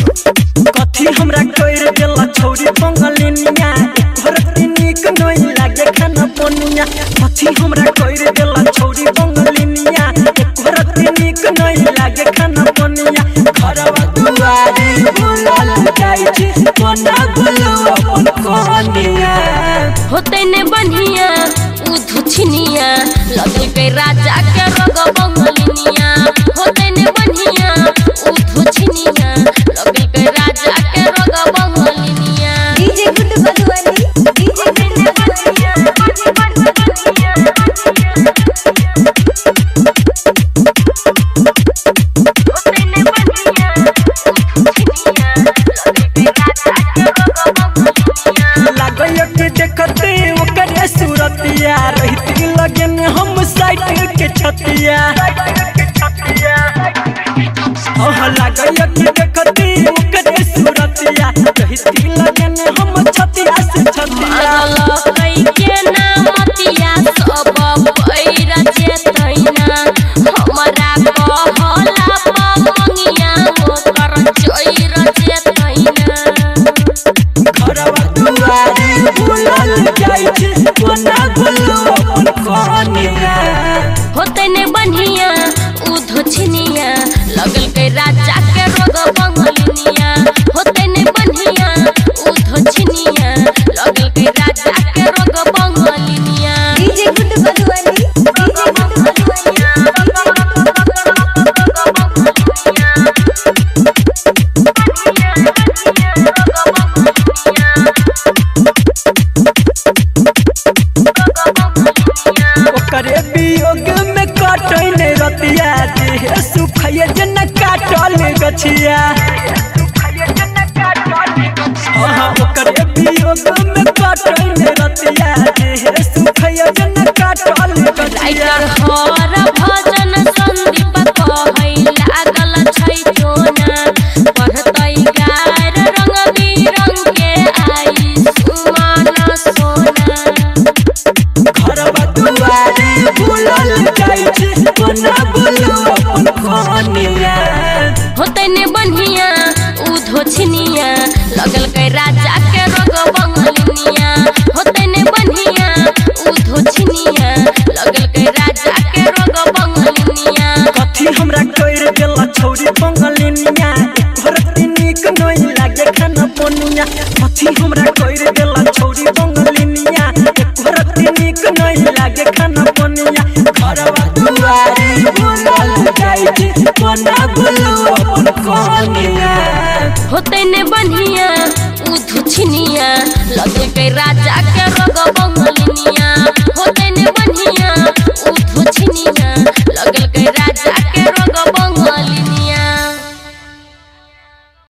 हमरा कइर देला छौरी बंगलिनिया भरत निक नहीं लागे खाना पनिया कथी हमरा कइर देला छौरी बंगलिनिया भरत निक नहीं लागे खाना पनिया घरवा दुआरी बुलाल जाई छी कोना गुलु अपन कोनिया होते ने बनिया उधु छिनिया लगल के राजा के रोग बंगलिनिया होते ने बनिया उधु छिनिया लगल के राजा के रोग बंगलिनिया डीजे गुड्डू बलवानी डीजे गुड्डू बलवानी होते ने बनिया उधु छिनिया लगल के राजा के रोग बंगलिनिया लागय के देखते ओकर सूरतिया रहती लगन हम साइड के छतिया ओह लागय के देखते ओकर सूरतिया रहती लगन हम छतिया से छतिया कई के नामतिया सब पैरा जेतैना हमरा कहला पमंगिया ओकर चोइर जेतैना घरवा दुआरी बुलाल जाई छी कोना गुलु अपन कोनिया होते ने बनिया उधो छिनिया लगल के राजा के रोग बंगलिनिया होते ने बनिया उधो छिनिया लगल के राजा के रोग बंगलिनिया डीजे गुड्डू बलवानी डीजे गुड्डू ओकरे वियोग में काटै ने रतिया देह सुखय जन काटल गछिया हां ओकरे वियोग में काटै ने रतिया देह सुखय जन काटल गछिया हर भजन संदीप कहै लागल छै जोना पढ़तै गार रंग बिरंग के आई सुमान सोना घरवा दुआरी बुलाल जाई छी कोना गुलु अपन कोनिया होते ने बनिया उधो छिनिया लगल के राजा के रोग बंगलिनिया होते ने बनिया उधो छिनिया लगल के राजा के रोग बंगलिनिया कथी हमरा कइर देला छौरी बंगलिनिया भरत निक नहीं लागे खाना पनिया कथी हमरा कइर देला छौरी बंगलिनिया भरत निक नहीं लागे खाना पनिया घरवा दुआरी बुलाल जाई छी कोना गुलु अपन कोनिया होते ने बनिया उधो छिनिया लगल के राजा के रोग बंगलिनिया